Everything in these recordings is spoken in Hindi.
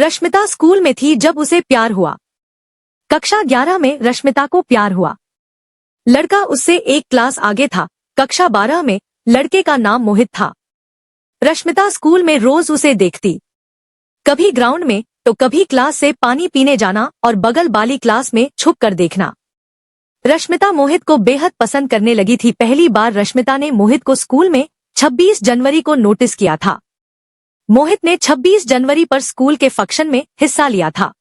रश्मिता स्कूल में थी जब उसे प्यार हुआ। कक्षा 11 में रश्मिता को प्यार हुआ। लड़का उससे एक क्लास आगे था। कक्षा 12 में लड़के का नाम मोहित था। रश्मिता स्कूल में रोज उसे देखती, कभी ग्राउंड में तो कभी क्लास से पानी पीने जाना और बगल वाली क्लास में छुप कर देखना। रश्मिता मोहित को बेहद पसंद करने लगी थी। पहली बार रश्मिता ने मोहित को स्कूल में 26 जनवरी को नोटिस किया था। मोहित ने 26 जनवरी पर स्कूल के फंक्शन में हिस्सा लिया था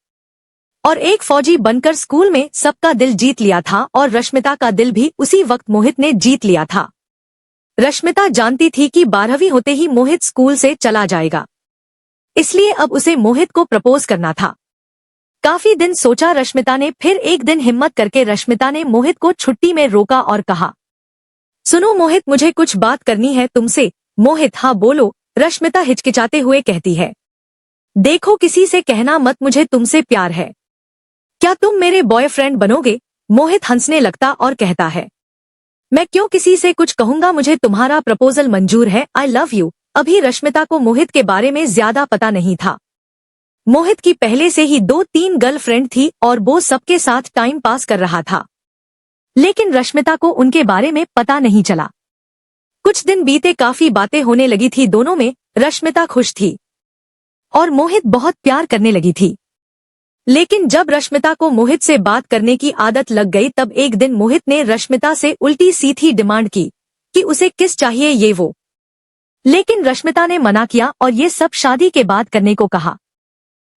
और एक फौजी बनकर स्कूल में सबका दिल जीत लिया था और रश्मिता का दिल भी उसी वक्त मोहित ने जीत लिया था। रश्मिता जानती थी कि 12वीं होते ही मोहित स्कूल से चला जाएगा, इसलिए अब उसे मोहित को प्रपोज करना था। काफी दिन सोचा रश्मिता ने, फिर एक दिन हिम्मत करके रश्मिता ने मोहित को छुट्टी में रोका और कहा, सुनो मोहित, मुझे कुछ बात करनी है तुमसे। मोहित, हाँ बोलो, रश्मिता हिचकिचाते हुए कहती है। देखो, किसी से कहना मत मुझे तुमसे प्यार है। क्या तुम मेरे बॉयफ्रेंड बनोगे? मोहित हंसने लगता और कहता है, मैं क्यों किसी से कुछ कहूंगा, मुझे तुम्हारा प्रपोजल मंजूर है। I love you. अभी रश्मिता को मोहित के बारे में ज्यादा पता नहीं था। मोहित की पहले से ही 2-3 गर्लफ्रेंड थी और वो सबके साथ टाइम पास कर रहा था, लेकिन रश्मिता को उनके बारे में पता नहीं चला। कुछ दिन बीते, काफी बातें होने लगी थी दोनों में। रश्मिता खुश थी और मोहित बहुत प्यार करने लगी थी। लेकिन जब रश्मिता को मोहित से बात करने की आदत लग गई, तब एक दिन मोहित ने रश्मिता से उल्टी सीधी डिमांड की कि उसे किस चाहिए ये वो। लेकिन रश्मिता ने मना किया और ये सब शादी के बाद करने को कहा।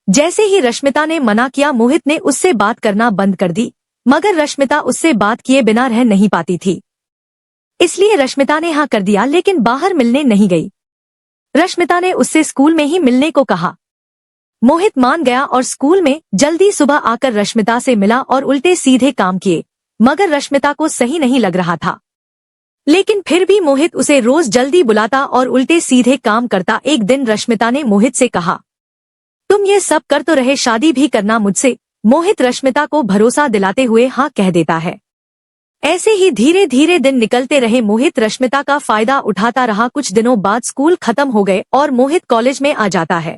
जैसे ही रश्मिता ने मना किया, मोहित ने उससे बात करना बंद कर दी। मगर रश्मिता उससे बात किए बिना रह नहीं पाती थी, इसलिए रश्मिता ने हाँ कर दिया, लेकिन बाहर मिलने नहीं गई। रश्मिता ने उससे स्कूल में ही मिलने को कहा। मोहित मान गया और स्कूल में जल्दी सुबह आकर रश्मिता से मिला और उल्टे सीधे काम किए। मगर रश्मिता को सही नहीं लग रहा था, लेकिन फिर भी मोहित उसे रोज जल्दी बुलाता और उल्टे सीधे काम करता। एक दिन रश्मिता ने मोहित से कहा, तुम ये सब कर तो रहे, शादी भी करना मुझसे। मोहित रश्मिता को भरोसा दिलाते हुए हाँ कह देता है। ऐसे ही धीरे धीरे दिन निकलते रहे। मोहित रश्मिता का फायदा उठाता रहा। कुछ दिनों बाद स्कूल खत्म हो गए और मोहित कॉलेज में आ जाता है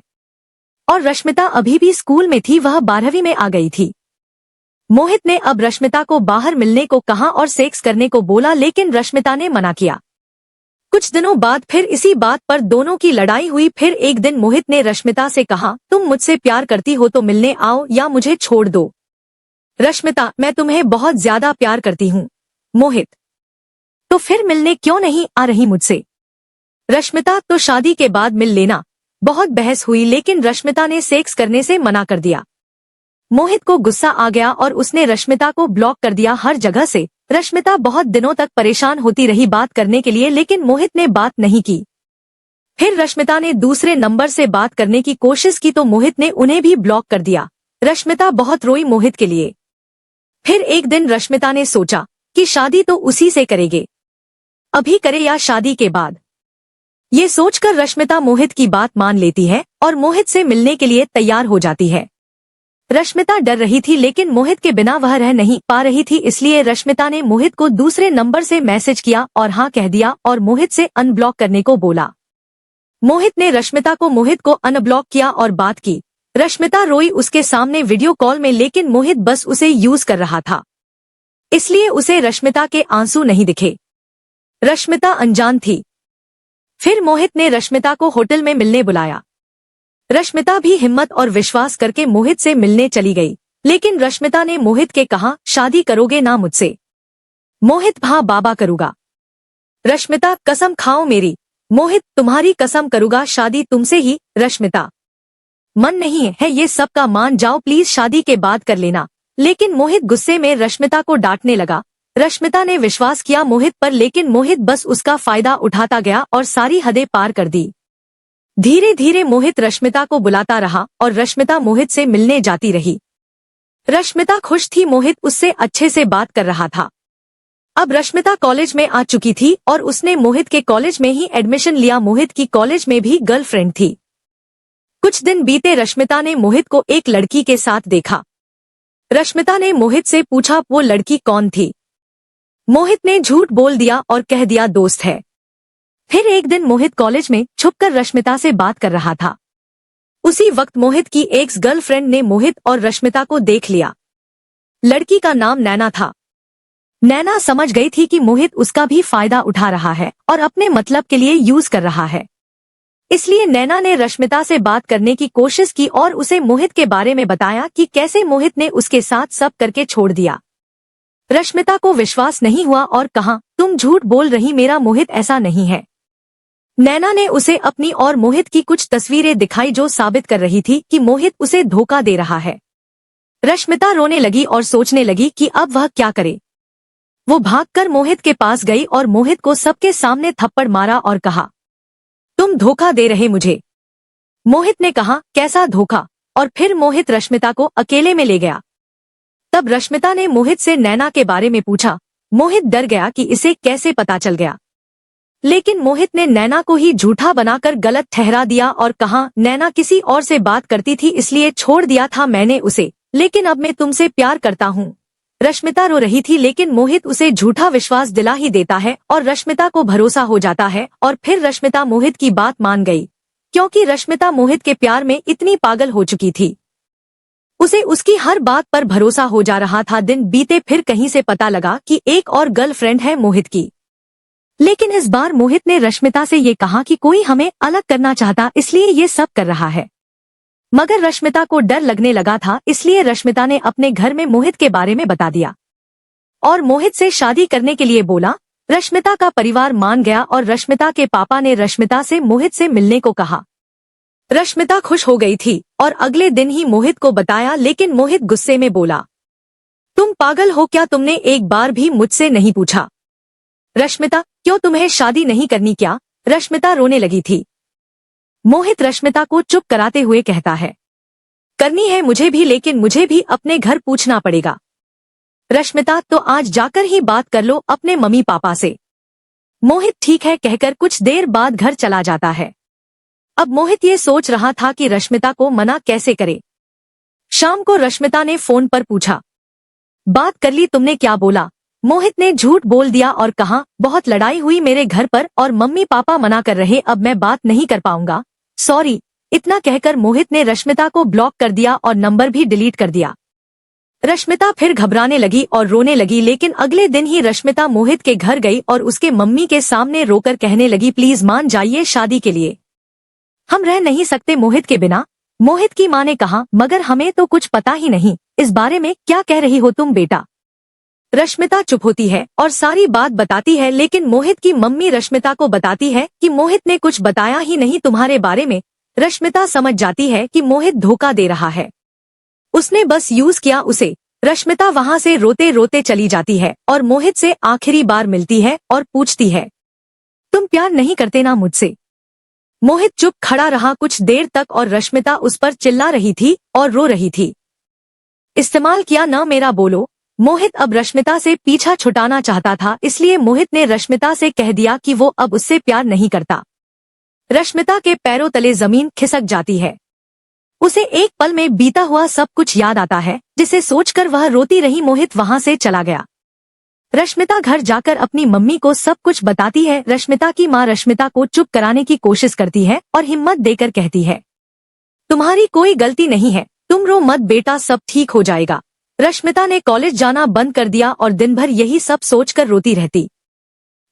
और रश्मिता अभी भी स्कूल में थी, वह 12वीं में आ गई थी। मोहित ने अब रश्मिता को बाहर मिलने को कहा और सेक्स करने को बोला, लेकिन रश्मिता ने मना किया। कुछ दिनों बाद फिर इसी बात पर दोनों की लड़ाई हुई। फिर एक दिन मोहित ने रश्मिता से कहा, तुम मुझसे प्यार करती हो तो मिलने आओ या मुझे छोड़ दो। रश्मिता, मैं तुम्हें बहुत ज्यादा प्यार करती हूँ। मोहित, तो फिर मिलने क्यों नहीं आ रही मुझसे? रश्मिता, तो शादी के बाद मिल लेना। बहुत बहस हुई, लेकिन रश्मिता ने सेक्स करने से मना कर दिया। मोहित को गुस्सा आ गया और उसने रश्मिता को ब्लॉक कर दिया हर जगह से। रश्मिता बहुत दिनों तक परेशान होती रही बात करने के लिए, लेकिन मोहित ने बात नहीं की। फिर रश्मिता ने दूसरे नंबर से बात करने की कोशिश की तो मोहित ने उन्हें भी ब्लॉक कर दिया। रश्मिता बहुत रोई मोहित के लिए। फिर एक दिन रश्मिता ने सोचा कि शादी तो उसी से करेंगे, अभी करे या शादी के बाद। ये सोचकर रश्मिता मोहित की बात मान लेती है और मोहित से मिलने के लिए तैयार हो जाती है। रश्मिता डर रही थी, लेकिन मोहित के बिना वह रह नहीं पा रही थी, इसलिए रश्मिता ने मोहित को दूसरे नंबर से मैसेज किया और हाँ कह दिया और मोहित से अनब्लॉक करने को बोला। मोहित ने रश्मिता को मोहित को अनब्लॉक किया और बात की। रश्मिता रोई उसके सामने वीडियो कॉल में, लेकिन मोहित बस उसे यूज कर रहा था, इसलिए उसे रश्मिता के आंसू नहीं दिखे। रश्मिता अनजान थी। फिर मोहित ने रश्मिता को होटल में मिलने बुलाया। रश्मिता भी हिम्मत और विश्वास करके मोहित से मिलने चली गई, लेकिन रश्मिता ने मोहित के कहा, शादी करोगे ना मुझसे? मोहित, हाँ बाबा करूँगा। रश्मिता, कसम खाओ मेरी। मोहित, तुम्हारी कसम करूँगा, शादी तुमसे ही। रश्मिता, मन नहीं है ये सब का, मान जाओ प्लीज, शादी के बाद कर लेना। लेकिन मोहित गुस्से में रश्मिता को डांटने लगा। रश्मिता ने विश्वास किया मोहित पर, लेकिन मोहित बस उसका फायदा उठाता गया और सारी हदें पार कर दी। धीरे धीरे मोहित रश्मिता को बुलाता रहा और रश्मिता मोहित से मिलने जाती रही। रश्मिता खुश थी, मोहित उससे अच्छे से बात कर रहा था। अब रश्मिता कॉलेज में आ चुकी थी और उसने मोहित के कॉलेज में ही एडमिशन लिया। मोहित की कॉलेज में भी गर्लफ्रेंड थी। कुछ दिन बीते, रश्मिता ने मोहित को एक लड़की के साथ देखा। रश्मिता ने मोहित से पूछा वो लड़की कौन थी। मोहित ने झूठ बोल दिया और कह दिया दोस्त है। फिर एक दिन मोहित कॉलेज में छुपकर रश्मिता से बात कर रहा था। उसी वक्त मोहित की एक्स गर्लफ्रेंड ने मोहित और रश्मिता को देख लिया। लड़की का नाम नैना था। नैना समझ गई थी कि मोहित उसका भी फायदा उठा रहा है और अपने मतलब के लिए यूज कर रहा है। इसलिए नैना ने रश्मिता से बात करने की कोशिश की और उसे मोहित के बारे में बताया कि कैसे मोहित ने उसके साथ सब करके छोड़ दिया। रश्मिता को विश्वास नहीं हुआ और कहा, तुम झूठ बोल रही, मेरा मोहित ऐसा नहीं है। नैना ने उसे अपनी और मोहित की कुछ तस्वीरें दिखाई जो साबित कर रही थी कि मोहित उसे धोखा दे रहा है। रश्मिता रोने लगी और सोचने लगी कि अब वह क्या करे। वो भागकर मोहित के पास गई और मोहित को सबके सामने थप्पड़ मारा और कहा, तुम धोखा दे रहे मुझे। मोहित ने कहा, कैसा धोखा? और फिर मोहित रश्मिता को अकेले में ले गया। तब रश्मिता ने मोहित से नैना के बारे में पूछा। मोहित डर गया कि इसे कैसे पता चल गया, लेकिन मोहित ने नैना को ही झूठा बनाकर गलत ठहरा दिया और कहा, नैना किसी और से बात करती थी इसलिए छोड़ दिया था मैंने उसे, लेकिन अब मैं तुमसे प्यार करता हूँ। रश्मिता रो रही थी लेकिन मोहित उसे झूठा विश्वास दिला ही देता है और रश्मिता को भरोसा हो जाता है और फिर रश्मिता मोहित की बात मान गई, क्योंकि रश्मिता मोहित के प्यार में इतनी पागल हो चुकी थी। उसे उसकी हर बात पर भरोसा हो जा रहा था। दिन बीते, फिर कहीं से पता लगा कि एक और गर्लफ्रेंड है मोहित की। लेकिन इस बार मोहित ने रश्मिता से ये कहा कि कोई हमें अलग करना चाहता इसलिए ये सब कर रहा है। मगर रश्मिता को डर लगने लगा था, इसलिए रश्मिता ने अपने घर में मोहित के बारे में बता दिया और मोहित से शादी करने के लिए बोला। रश्मिता का परिवार मान गया और रश्मिता के पापा ने रश्मिता से मोहित से मिलने को कहा। रश्मिता खुश हो गई थी और अगले दिन ही मोहित को बताया, लेकिन मोहित गुस्से में बोला, तुम पागल हो क्या? तुमने एक बार भी मुझसे नहीं पूछा। रश्मिता, क्यों तुम्हें शादी नहीं करनी क्या? रश्मिता रोने लगी थी। मोहित रश्मिता को चुप कराते हुए कहता है, करनी है मुझे भी, लेकिन मुझे भी अपने घर पूछना पड़ेगा। रश्मिता, तो आज जाकर ही बात कर लो अपने मम्मी पापा से। मोहित ठीक है कहकर कुछ देर बाद घर चला जाता है। अब मोहित ये सोच रहा था कि रश्मिता को मना कैसे करे। शाम को रश्मिता ने फोन पर पूछा, बात कर ली तुमने? क्या बोला? मोहित ने झूठ बोल दिया और कहा, बहुत लड़ाई हुई मेरे घर पर और मम्मी पापा मना कर रहे, अब मैं बात नहीं कर पाऊंगा, सॉरी। इतना कहकर मोहित ने रश्मिता को ब्लॉक कर दिया और नंबर भी डिलीट कर दिया। रश्मिता फिर घबराने लगी और रोने लगी, लेकिन अगले दिन ही रश्मिता मोहित के घर गई और उसके मम्मी के सामने रोकर कहने लगी, प्लीज मान जाइए, शादी के लिए हम रह नहीं सकते मोहित के बिना। मोहित की माँ ने कहा, मगर हमें तो कुछ पता ही नहीं इस बारे में, क्या कह रही हो तुम बेटा? रश्मिता चुप होती है और सारी बात बताती है, लेकिन मोहित की मम्मी रश्मिता को बताती है कि मोहित ने कुछ बताया ही नहीं तुम्हारे बारे में। रश्मिता समझ जाती है कि मोहित धोखा दे रहा है, उसने बस यूज किया उसे। रश्मिता वहां से रोते रोते चली जाती है और मोहित से आखिरी बार मिलती है और पूछती है, तुम प्यार नहीं करते ना मुझसे? मोहित चुप खड़ा रहा कुछ देर तक और रश्मिता उस पर चिल्ला रही थी और रो रही थी। इस्तेमाल किया ना मेरा, बोलो। मोहित अब रश्मिता से पीछा छुटाना चाहता था, इसलिए मोहित ने रश्मिता से कह दिया कि वो अब उससे प्यार नहीं करता। रश्मिता के पैरों तले जमीन खिसक जाती है। उसे एक पल में बीता हुआ सब कुछ याद आता है, जिसे सोचकर वह रोती रही। मोहित वहां से चला गया। रश्मिता घर जाकर अपनी मम्मी को सब कुछ बताती है। रश्मिता की माँ रश्मिता को चुप कराने की कोशिश करती है और हिम्मत देकर कहती है, तुम्हारी कोई गलती नहीं है, तुम रो मत बेटा, सब ठीक हो जाएगा। रश्मिता ने कॉलेज जाना बंद कर दिया और दिन भर यही सब सोचकर रोती रहती।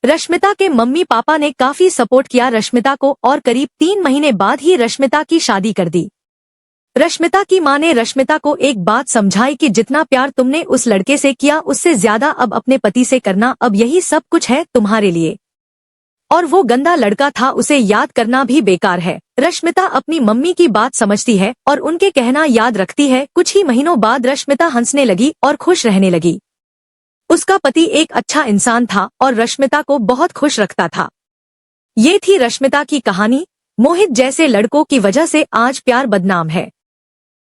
रश्मिता के मम्मी पापा ने काफी सपोर्ट किया रश्मिता को और करीब 3 महीने बाद ही रश्मिता की शादी कर दी। रश्मिता की माँ ने रश्मिता को एक बात समझाई कि जितना प्यार तुमने उस लड़के से किया उससे ज्यादा अब अपने पति से करना, अब यही सब कुछ है तुम्हारे लिए। और वो गंदा लड़का था, उसे याद करना भी बेकार है। रश्मिता अपनी मम्मी की बात समझती है और उनके कहना याद रखती है। कुछ ही महीनों बाद रश्मिता हंसने लगी और खुश रहने लगी। उसका पति एक अच्छा इंसान था और रश्मिता को बहुत खुश रखता था। ये थी रश्मिता की कहानी। मोहित जैसे लड़कों की वजह से आज प्यार बदनाम है।